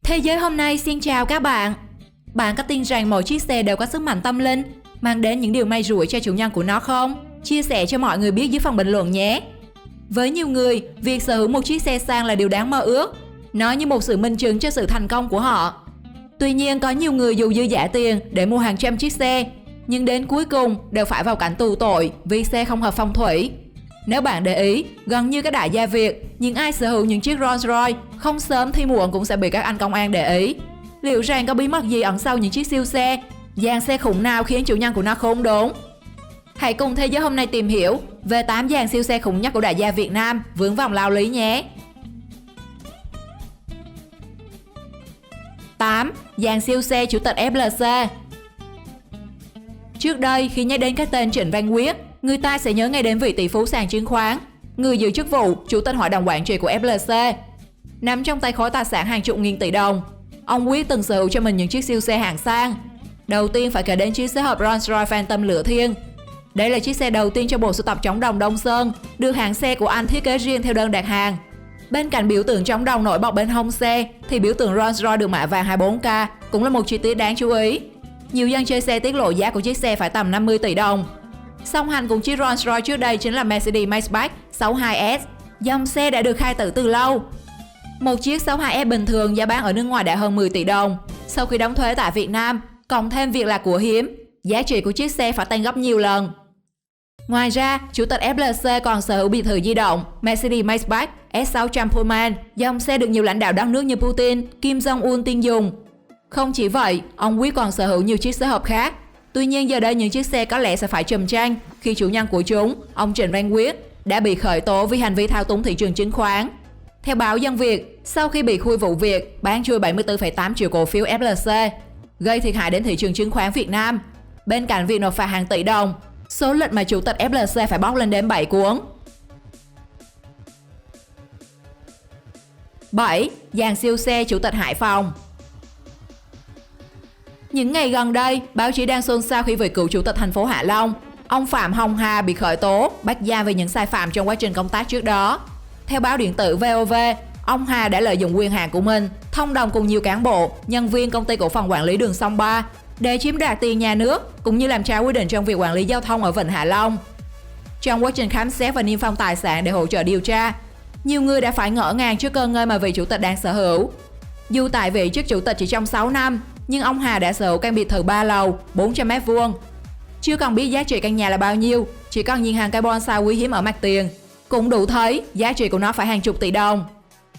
Thế giới hôm nay xin chào các bạn. Bạn có tin rằng mỗi chiếc xe đều có sức mạnh tâm linh, mang đến những điều may rủi cho chủ nhân của nó không? Chia sẻ cho mọi người biết dưới phần bình luận nhé. Với nhiều người, việc sở hữu một chiếc xe sang là điều đáng mơ ước. Nó như một sự minh chứng cho sự thành công của họ. Tuy nhiên, có nhiều người dù dư giả tiền để mua hàng trăm chiếc xe, nhưng đến cuối cùng đều phải vào cảnh tù tội vì xe không hợp phong thủy. Nếu bạn để ý, gần như các đại gia Việt, những ai sở hữu những chiếc Rolls Royce không sớm thì muộn cũng sẽ bị các anh công an để ý. Liệu rằng có bí mật gì ẩn sau những chiếc siêu xe? Dàn xe khủng nào khiến chủ nhân của nó khốn đốn? Hãy cùng Thế giới hôm nay tìm hiểu về 8 dàn siêu xe khủng nhất của đại gia Việt Nam vướng vòng lao lý nhé. 8. Dàn siêu xe chủ tịch FLC. Trước đây, khi nhắc đến cái tên Trịnh Văn Quyết, người ta sẽ nhớ ngay đến vị tỷ phú sàn chứng khoán, người giữ chức vụ chủ tịch hội đồng quản trị của FLC. Nắm trong tay khối tài sản hàng chục nghìn tỷ đồng, ông Quyết từng sở hữu cho mình những chiếc siêu xe hạng sang. Đầu tiên phải kể đến chiếc xe hộp Rolls Royce Phantom Lửa Thiên. Đây là chiếc xe đầu tiên trong bộ sưu tập trống đồng Đông Sơn, được hãng xe của Anh thiết kế riêng theo đơn đặt hàng. Bên cạnh biểu tượng trống đồng nổi bật bên hông xe, thì biểu tượng Rolls Royce được mạ vàng 24K cũng là một chi tiết đáng chú ý. Nhiều dân chơi xe tiết lộ giá của chiếc xe phải tầm 50 tỷ đồng. Song hành cùng chiếc Rolls Royce trước đây chính là Mercedes-Maybach 62S, dòng xe đã được khai tử từ lâu. Một chiếc 62S bình thường giá bán ở nước ngoài đã hơn 10 tỷ đồng. Sau khi đóng thuế tại Việt Nam, cộng thêm việc là của hiếm, giá trị của chiếc xe phải tăng gấp nhiều lần. Ngoài ra, chủ tịch FLC còn sở hữu biệt thự di động Mercedes-Maybach S600 Pullman, dòng xe được nhiều lãnh đạo đất nước như Putin, Kim Jong-un tin dùng. Không chỉ vậy, ông Quyết còn sở hữu nhiều chiếc xe hộp khác. Tuy nhiên giờ đây những chiếc xe có lẽ sẽ phải trầm tranh khi chủ nhân của chúng, ông Trịnh Văn Quyết, đã bị khởi tố vì hành vi thao túng thị trường chứng khoán. Theo báo Dân Việt, sau khi bị khui vụ việc bán chui 74,8 triệu cổ phiếu FLC, gây thiệt hại đến thị trường chứng khoán Việt Nam, bên cạnh việc nộp phạt hàng tỷ đồng, số lịch mà chủ tịch FLC phải bóc lên đến 7 cuốn. 7. Dàn siêu xe chủ tịch Hải Phòng. Những ngày gần đây, báo chí đang xôn xao khi vị cựu chủ tịch thành phố Hạ Long, ông Phạm Hồng Hà bị khởi tố, bắt giam vì những sai phạm trong quá trình công tác trước đó. Theo báo điện tử VOV, ông Hà đã lợi dụng quyền hạn của mình, thông đồng cùng nhiều cán bộ, nhân viên công ty cổ phần quản lý đường sông Ba để chiếm đoạt tiền nhà nước cũng như làm trái quy định trong việc quản lý giao thông ở Vịnh Hạ Long. Trong quá trình khám xét và niêm phong tài sản để hỗ trợ điều tra, nhiều người đã phải ngỡ ngàng trước cơ ngơi mà vị chủ tịch đang sở hữu. Dù tại vị chức chủ tịch chỉ trong 6 năm, nhưng ông Hà đã sở hữu căn biệt thự 3 lầu, 400m². Chưa cần biết giá trị căn nhà là bao nhiêu, chỉ cần nhìn hàng cây bonsai quý hiếm ở mặt tiền, cũng đủ thấy giá trị của nó phải hàng chục tỷ đồng.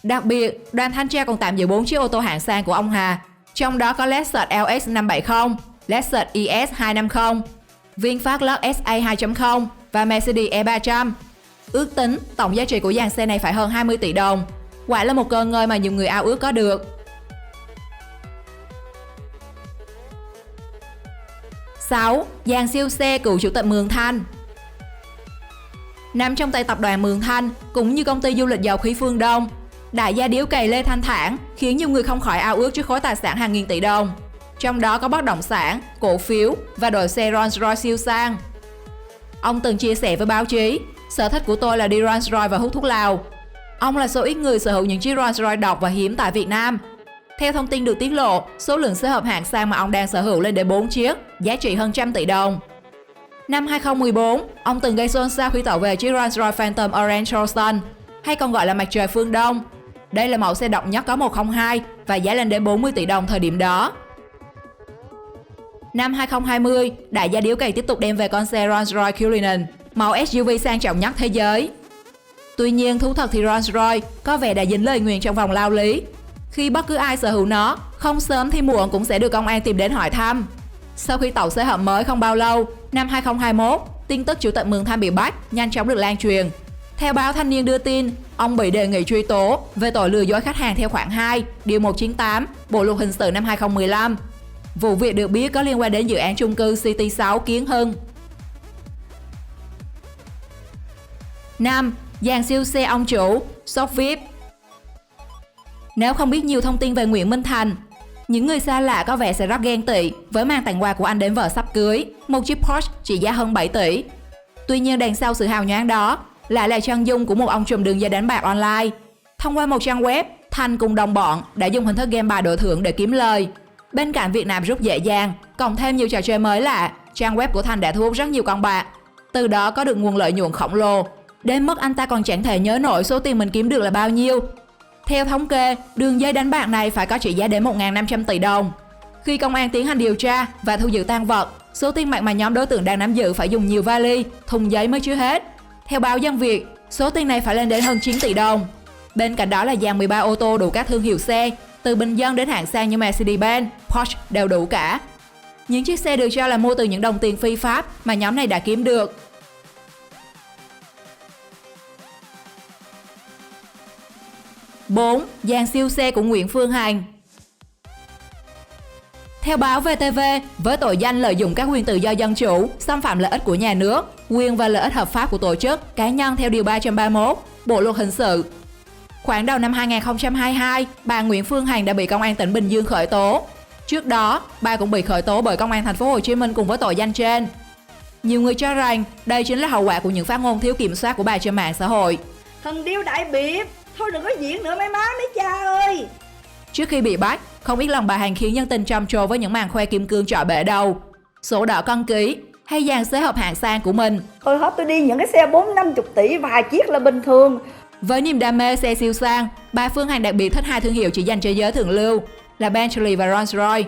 Đặc biệt, đoàn thanh tra còn tạm giữ 4 chiếc ô tô hạng sang của ông Hà, trong đó có Lexus LX 570, Lexus IS 250, VinFast Lux SA 2.0 và Mercedes E300. Ước tính tổng giá trị của dàn xe này phải hơn 20 tỷ đồng. Quả là một cơ ngơi mà nhiều người ao ước có được. 6. Dàn siêu xe cựu chủ tịch Mường Thanh. Nằm trong tay tập đoàn Mường Thanh cũng như công ty du lịch dầu khí Phương Đông, đại gia điếu cày Lê Thanh Thản khiến nhiều người không khỏi ao ước trước khối tài sản hàng nghìn tỷ đồng. Trong đó có bất động sản, cổ phiếu và đội xe Rolls Royce siêu sang. Ông từng chia sẻ với báo chí, sở thích của tôi là đi Rolls Royce và hút thuốc lào. Ông là số ít người sở hữu những chiếc Rolls Royce độc và hiếm tại Việt Nam. Theo thông tin được tiết lộ, số lượng xe hộp hạng sang mà ông đang sở hữu lên đến 4 chiếc, giá trị hơn 100 tỷ đồng. Năm 2014, ông từng gây xôn xao khi tậu về chiếc Rolls Royce Phantom Orange Horizon, hay còn gọi là mặt trời phương Đông. Đây là mẫu xe độc nhất có 102 và giá lên đến 40 tỷ đồng thời điểm đó. Năm 2020, đại gia điếu cày tiếp tục đem về con xe Rolls Royce Cullinan, mẫu SUV sang trọng nhất thế giới. Tuy nhiên, thú thật thì Rolls Royce có vẻ đã dính lời nguyền trong vòng lao lý. Khi bất cứ ai sở hữu nó, không sớm thì muộn cũng sẽ được công an tìm đến hỏi thăm. Sau khi tậu xe hộp mới không bao lâu, năm 2021, tin tức chủ tịch Mường Thanh bị bắt nhanh chóng được lan truyền. Theo báo Thanh niên đưa tin, ông bị đề nghị truy tố về tội lừa dối khách hàng theo khoản 2, điều 198, Bộ luật hình sự năm 2015. Vụ việc được biết có liên quan đến dự án chung cư City 6 Kiến Hưng. 5. Dàn siêu xe ông chủ, shop VIP. Nếu không biết nhiều thông tin về Nguyễn Minh Thành, những người xa lạ có vẻ sẽ rất ghen tị với màn tặng quà của anh đến vợ sắp cưới, một chiếc Porsche trị giá hơn 7 tỷ. Tuy nhiên đằng sau sự hào nhoáng đó lại là chân dung của một ông trùm đường dây đánh bạc online. Thông qua một trang web, Thành cùng đồng bọn đã dùng hình thức game bài đổi thưởng để kiếm lời. Bên cạnh việc nạp rút dễ dàng, cộng thêm nhiều trò chơi mới lạ, trang web của Thành đã thu hút rất nhiều con bạc. Từ đó có được nguồn lợi nhuận khổng lồ, đến mức anh ta còn chẳng thể nhớ nổi số tiền mình kiếm được là bao nhiêu. Theo thống kê, đường dây đánh bạc này phải có trị giá đến 1.500 tỷ đồng. Khi công an tiến hành điều tra và thu giữ tang vật, số tiền bạc mà nhóm đối tượng đang nắm giữ phải dùng nhiều vali, thùng giấy mới chứa hết. Theo báo Dân Việt, số tiền này phải lên đến hơn 9 tỷ đồng. Bên cạnh đó là dàn 13 ô tô đủ các thương hiệu xe, từ bình dân đến hạng sang như Mercedes-Benz, Porsche đều đủ cả. Những chiếc xe được cho là mua từ những đồng tiền phi pháp mà nhóm này đã kiếm được. 4. Dàn siêu xe của Nguyễn Phương Hằng. Theo báo VTV, với tội danh lợi dụng các quyền tự do dân chủ, xâm phạm lợi ích của nhà nước, quyền và lợi ích hợp pháp của tổ chức, cá nhân theo Điều 331 Bộ Luật Hình sự. Khoảng đầu năm 2022, bà Nguyễn Phương Hằng đã bị Công an tỉnh Bình Dương khởi tố. Trước đó, bà cũng bị khởi tố bởi Công an thành phố Hồ Chí Minh cùng với tội danh trên. Nhiều người cho rằng đây chính là hậu quả của những phát ngôn thiếu kiểm soát của bà trên mạng xã hội. Thần điêu đại biệt, thôi đừng có diễn nữa mấy má mấy cha ơi. Trước khi bị bắt, không ít lần bà Hằng khiến nhân tình trầm trồ với những màn khoe kim cương trọi bể đầu, sổ đỏ cân ký hay dàn xế hộp hạng sang của mình. Tôi hết tôi đi những cái xe 40-50 tỷ vài chiếc là bình thường. Với niềm đam mê xe siêu sang, bà Phương Hằng đặc biệt thích hai thương hiệu chỉ dành cho giới thượng lưu là Bentley và Rolls-Royce.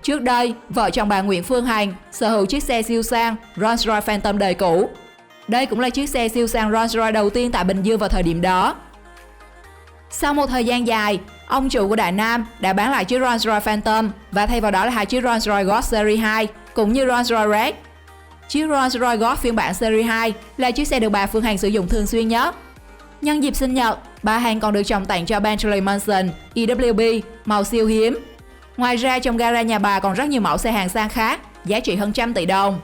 Trước đây, vợ chồng bà Nguyễn Phương Hằng sở hữu chiếc xe siêu sang Rolls-Royce Phantom đời cũ. Đây cũng là chiếc xe siêu sang Rolls-Royce đầu tiên tại Bình Dương vào thời điểm đó. Sau một thời gian dài, ông chủ của Đại Nam đã bán lại chiếc Rolls-Royce Phantom và thay vào đó là hai chiếc Rolls-Royce Golf Series 2 cũng như Rolls-Royce Red. Chiếc Rolls-Royce Golf phiên bản Series 2 là chiếc xe được bà Phương Hằng sử dụng thường xuyên nhất. Nhân dịp sinh nhật, bà Hằng còn được chồng tặng cho Bentley Mansion EWB màu siêu hiếm. Ngoài ra, trong gara nhà bà còn rất nhiều mẫu xe hạng sang khác, giá trị hơn 100 tỷ đồng.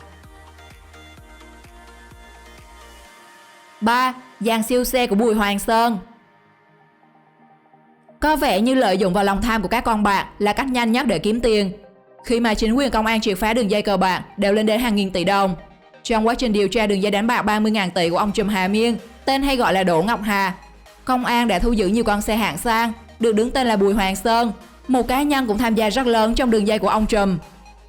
3. Dàn siêu xe của Bùi Hoàng Sơn. Có vẻ như lợi dụng vào lòng tham của các con bạc là cách nhanh nhất để kiếm tiền. Khi mà chính quyền công an triệt phá đường dây cờ bạc đều lên đến hàng nghìn tỷ đồng. Trong quá trình điều tra đường dây đánh bạc 30.000 tỷ của ông trùm Hà Miên, tên hay gọi là Đỗ Ngọc Hà, công an đã thu giữ nhiều con xe hạng sang, được đứng tên là Bùi Hoàng Sơn, một cá nhân cũng tham gia rất lớn trong đường dây của ông trùm.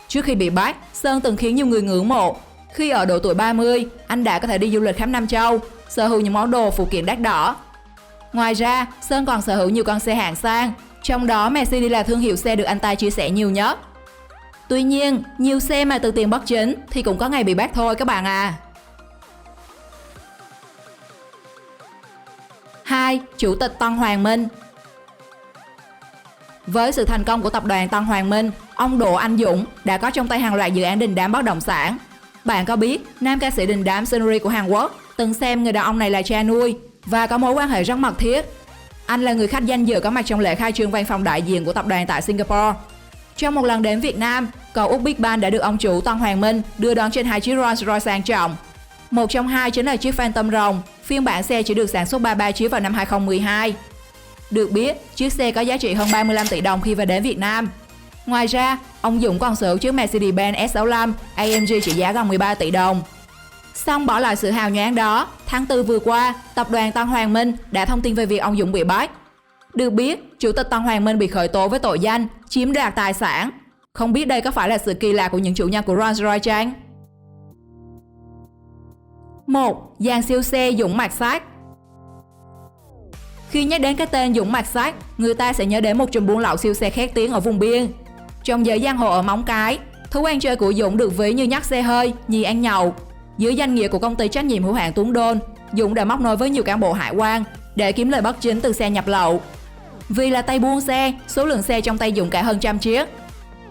Trước khi bị bắt, Sơn từng khiến nhiều người ngưỡng mộ. Khi ở độ tuổi 30, anh đã có thể đi du lịch khắp Nam Châu, sở hữu những món đồ phụ kiện đắt đỏ. Ngoài ra, Sơn còn sở hữu nhiều con xe hạng sang, trong đó Mercedes là thương hiệu xe được anh ta chia sẻ nhiều nhất. Tuy nhiên, nhiều xe mà từ tiền bất chính thì cũng có ngày bị bắt thôi các bạn à. 2. Chủ tịch Tân Hoàng Minh. Với sự thành công của tập đoàn Tân Hoàng Minh, ông Đỗ Anh Dũng đã có trong tay hàng loạt dự án đình đám bất động sản. Bạn có biết nam ca sĩ đình đám Seungri của Hàn Quốc từng xem người đàn ông này là cha nuôi và có mối quan hệ rất mật thiết. Anh là người khách danh dự có mặt trong lễ khai trương văn phòng đại diện của tập đoàn tại Singapore. Trong một lần đến Việt Nam, cậu út Big Bang đã được ông chủ Tân Hoàng Minh đưa đón trên hai chiếc Rolls-Royce sang trọng. Một trong hai chính là chiếc Phantom rồng, phiên bản xe chỉ được sản xuất 33 chiếc vào năm 2012. Được biết, chiếc xe có giá trị hơn 35 tỷ đồng khi về đến Việt Nam. Ngoài ra, ông Dũng còn sở hữu chiếc Mercedes-Benz S65 AMG trị giá gần 13 tỷ đồng. Xong bỏ lại sự hào nhoáng đó, tháng 4 vừa qua, tập đoàn Tân Hoàng Minh đã thông tin về việc ông Dũng bị bắt. Được biết, Chủ tịch Tân Hoàng Minh bị khởi tố với tội danh chiếm đoạt tài sản. Không biết đây có phải là sự kỳ lạ của những chủ nhân của Rolls-Royce chăng? 1. Dàn siêu xe Dũng Mạt Sát. Khi nhắc đến cái tên Dũng Mạt Sát, người ta sẽ nhớ đến một trùm buôn lậu siêu xe khét tiếng ở vùng biên. Trong giới giang hồ ở Móng Cái, thú ăn chơi của Dũng được ví như nhắc xe hơi, nhì ăn nhậu. Dưới danh nghĩa của công ty trách nhiệm hữu hạn Tuấn Đôn, Dũng đã móc nối với nhiều cán bộ hải quan để kiếm lời bất chính từ xe nhập lậu. Vì là tay buôn xe, số lượng xe trong tay Dũng cả hơn 100 chiếc.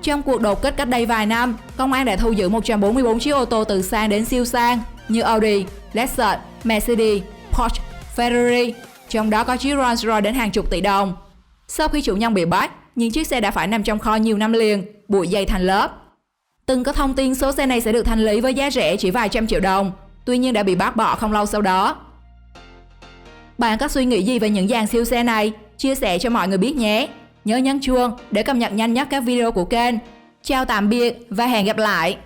Trong cuộc đột kích cách đây vài năm, công an đã thu giữ 144 chiếc ô tô từ sang đến siêu sang như Audi, Lexus, Mercedes, Porsche, Ferrari, trong đó có chiếc Rolls-Royce đến hàng chục tỷ đồng. Sau khi chủ nhân bị bắt, những chiếc xe đã phải nằm trong kho nhiều năm liền, bụi dày thành lớp. Từng có thông tin số xe này sẽ được thanh lý với giá rẻ chỉ vài trăm triệu đồng, tuy nhiên đã bị bác bỏ không lâu sau đó. Bạn có suy nghĩ gì về những dàn siêu xe này? Chia sẻ cho mọi người biết nhé! Nhớ nhấn chuông để cập nhật nhanh nhất các video của kênh. Chào tạm biệt và hẹn gặp lại!